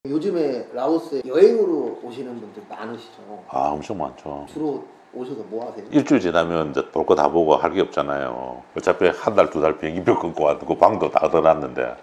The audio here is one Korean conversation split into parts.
요즘에 라오스에 여행으로 오시는 분들 많으시죠? 아, 엄청 많죠. 주로 오셔서 뭐 하세요? 일주일 지나면 이제 볼 거 다 보고 할 게 없잖아요. 어차피 한 달, 두 달 비행기표 끊고 왔고 방도 다 얻어놨는데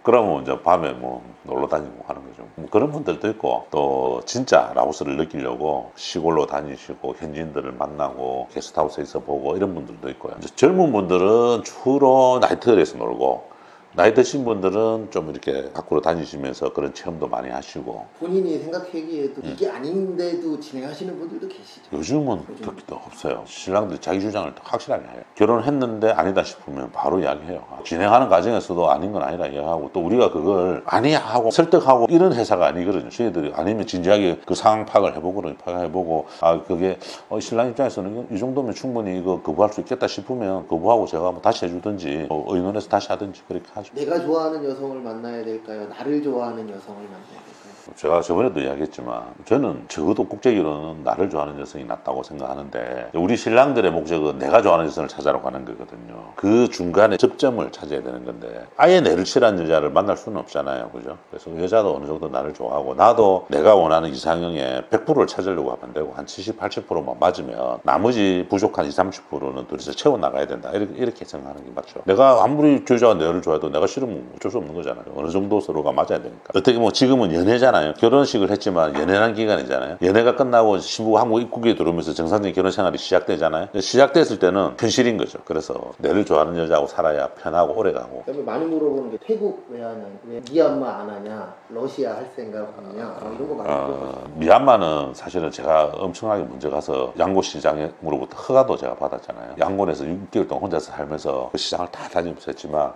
그러면 이제 밤에 뭐 놀러 다니고 하는 거죠. 뭐 그런 분들도 있고 또 진짜 라오스를 느끼려고 시골로 다니시고 현지인들을 만나고 게스트하우스에 있어 보고 이런 분들도 있고요. 이제 젊은 분들은 주로 나이트에서 놀고 나이 드신 분들은 좀 이렇게 밖으로 다니시면서 그런 체험도 많이 하시고 본인이 생각하기에도 이게 아닌데도 진행하시는 분들도 계시죠? 요즘은 듣기도 없어요. 신랑들이 자기 주장을 확실하게 해요. 결혼했는데 아니다 싶으면 바로 이야기해요. 진행하는 과정에서도 아닌 건 아니라 이야기하고 또 우리가 그걸 아니야 하고 설득하고 이런 회사가 아니거든요. 저희들이 아니면 진지하게 그 상황 파악을 해보고 파악해보고 아 그게 신랑 입장에서는 이 정도면 충분히 이거 거부할 수 있겠다 싶으면 거부하고 제가 뭐 다시 해주든지 의논해서 다시 하든지 그렇게 하죠. 내가 좋아하는 여성을 만나야 될까요? 나를 좋아하는 여성을 만나야 될까요? 제가 저번에도 이야기했지만 저는 적어도 국제기로는 나를 좋아하는 여성이 낫다고 생각하는데 우리 신랑들의 목적은 내가 좋아하는 여성을 찾아러 가는 거거든요. 그 중간에 접점을 찾아야 되는 건데 아예 내를 싫어하는 여자를 만날 수는 없잖아요. 그죠? 그래서 그 여자도 어느 정도 나를 좋아하고 나도 내가 원하는 이상형의 100%를 찾으려고 하면 되고 한 70, 80%만 맞으면 나머지 부족한 20, 30%는 둘이서 채워나가야 된다. 이렇게 생각하는 게 맞죠. 내가 아무리 여자가 너를 좋아해도 내가 싫으면 어쩔 수 없는 거잖아요. 어느 정도 서로가 맞아야 되니까. 어떻게 보면 지금은 연애잖아요. 결혼식을 했지만 연애라는 기간이잖아요. 연애가 끝나고 신부가 한국 입국에 들어오면서 정상적인 결혼 생활이 시작되잖아요. 시작됐을 때는 현실인 거죠. 그래서 내를 좋아하는 여자하고 살아야 편하고 오래가고. 많이 물어보는 게 태국 왜 하냐, 왜 미얀마 안 하냐, 러시아 할 생각 없냐, 이런 거 많이 물어보죠. 미얀마는 사실은 제가 엄청나게 먼저 가서 양곤 시장으로부터 허가도 제가 받았잖아요. 양곤에서 6개월 동안 혼자서 살면서 그 시장을 다 다니면서 했지만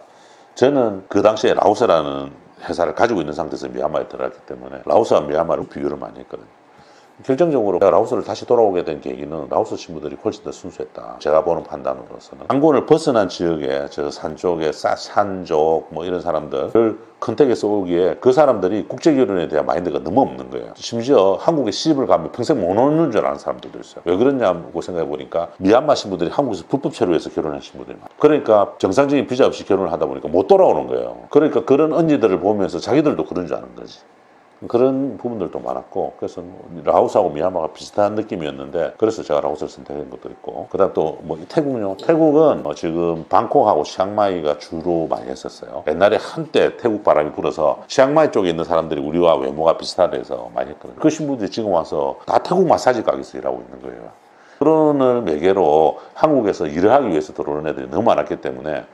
저는 그 당시에 라오스라는 회사를 가지고 있는 상태에서 미얀마에 들어갔기 때문에 라오스와 미얀마를 비교를 많이 했거든요. 결정적으로 제가 라오스를 다시 돌아오게 된 계기는 라오스 신부들이 훨씬 더 순수했다. 제가 보는 판단으로서는 양곤을 벗어난 지역에 저 산 쪽에 산족 뭐 이런 사람들을 컨택해서 오기에 그 사람들이 국제결혼에 대한 마인드가 너무 없는 거예요. 심지어 한국에 시집을 가면 평생 못 오는 줄 아는 사람들도 있어요. 왜 그러냐고 생각해 보니까 미얀마 신부들이 한국에서 불법 체류해서 결혼한 신부들이 많아요. 그러니까 정상적인 비자 없이 결혼을 하다 보니까 못 돌아오는 거예요. 그러니까 그런 언니들을 보면서 자기들도 그런 줄 아는 거지. 그런 부분들도 많았고 그래서 라오스하고 미얀마가 비슷한 느낌이었는데 그래서 제가 라오스를 선택한 것도 있고 그다음 또 뭐 태국요. 태국은 지금 방콕하고 치앙마이가 주로 많이 했었어요. 옛날에 한때 태국 바람이 불어서 치앙마이 쪽에 있는 사람들이 우리와 외모가 비슷하대서 많이 했거든요. 그 신부들이 지금 와서 다 태국 마사지 가게에서 일하고 있는 거예요. 결혼을 매개로 한국에서 일을 하기 위해서 들어오는 애들이 너무 많았기 때문에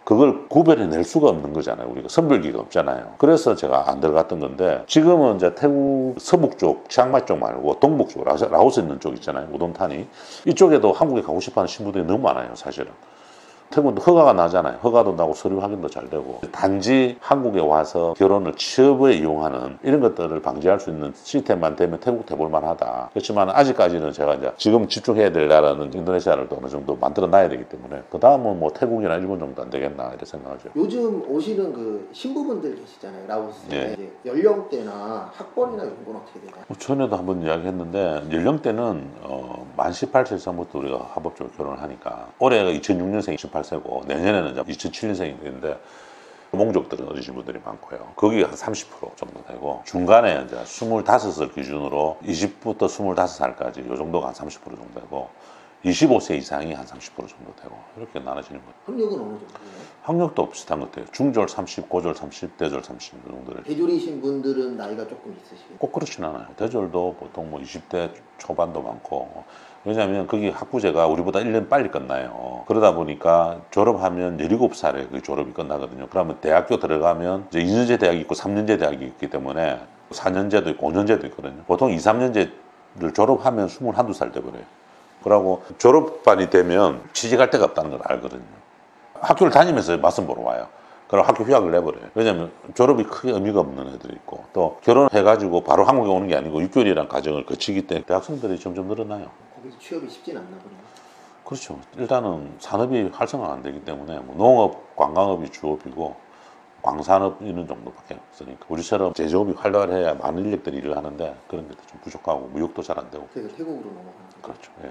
그걸 구별해낼 수가 없는 거잖아요. 우리가 선별기가 없잖아요. 그래서 제가 안 들어갔던 건데 지금은 이제 태국 서북 쪽, 치앙마이 쪽 말고 동북 쪽, 라오스 있는 쪽 있잖아요. 우돈탄이. 이쪽에도 한국에 가고 싶어하는 신부들이 너무 많아요. 사실은. 태국도 허가가 나잖아요. 허가도 나고 서류 확인도 잘 되고 단지 한국에 와서 결혼을 취업에 이용하는 이런 것들을 방지할 수 있는 시스템만 되면 태국 해볼 만하다. 그렇지만 아직까지는 제가 이제 지금 집중해야 될 나라는 인도네시아를 또 어느 정도 만들어 놔야 되기 때문에 그 다음은 뭐 태국이나 일본 정도 안 되겠나 이렇게 생각하죠. 요즘 오시는 그 신부분들 계시잖아요. 라오스에. 예. 이제 연령대나 학번이나 이런 건 어떻게 되나요? 전에도 한번 이야기했는데 연령대는 만 18세 이상부터 우리가 합법적으로 결혼을 하니까 올해가 2006년생 18세고 내년에는 2007년생인데 몽족들은 어리신 분들이 많고요. 거기가 한 30% 정도 되고 중간에 이제 25을 기준으로 20부터 25살까지 이 정도가 한 30% 정도 되고 25세 이상이 한 30% 정도 되고 이렇게 나눠지는 거예요. 학력은 어느 정도예요? 학력도 비슷한 것 같아요. 중졸 30, 고졸 30, 대졸 30 정도를. 대졸이신 분들은 나이가 조금 있으시겠죠? 꼭 그렇진 않아요. 대졸도 보통 뭐 20대 초반도 많고 왜냐하면 거기 학부제가 우리보다 1년 빨리 끝나요. 그러다 보니까 졸업하면 17살에 그 졸업이 끝나거든요. 그러면 대학교 들어가면 이제 2년제 대학이 있고 3년제 대학이 있기 때문에 4년제도 있고 5년제도 있거든요. 보통 2, 3년제를 졸업하면 21, 2살 돼버려요. 그러고 졸업반이 되면 취직할 데가 없다는 걸 알거든요. 학교를 다니면서 맞선 보러 와요. 그럼 학교 휴학을 내버려요. 왜냐면 졸업이 크게 의미가 없는 애들이 있고 또 결혼해가지고 바로 한국에 오는 게 아니고 6개월이라는 과정을 거치기 때문에 대학생들이 점점 늘어나요. 거기서 취업이 쉽진 않나 보네요. 그렇죠. 일단은 산업이 활성화가 안 되기 때문에 뭐 농업, 관광업이 주업이고 광산업 이런 정도밖에 없으니까 우리처럼 제조업이 활발해야 많은 인력들이 일을 하는데 그런 게 좀 부족하고 무역도 잘 안 되고 그래서 태국으로 넘어가는 거죠. 그렇죠. 예.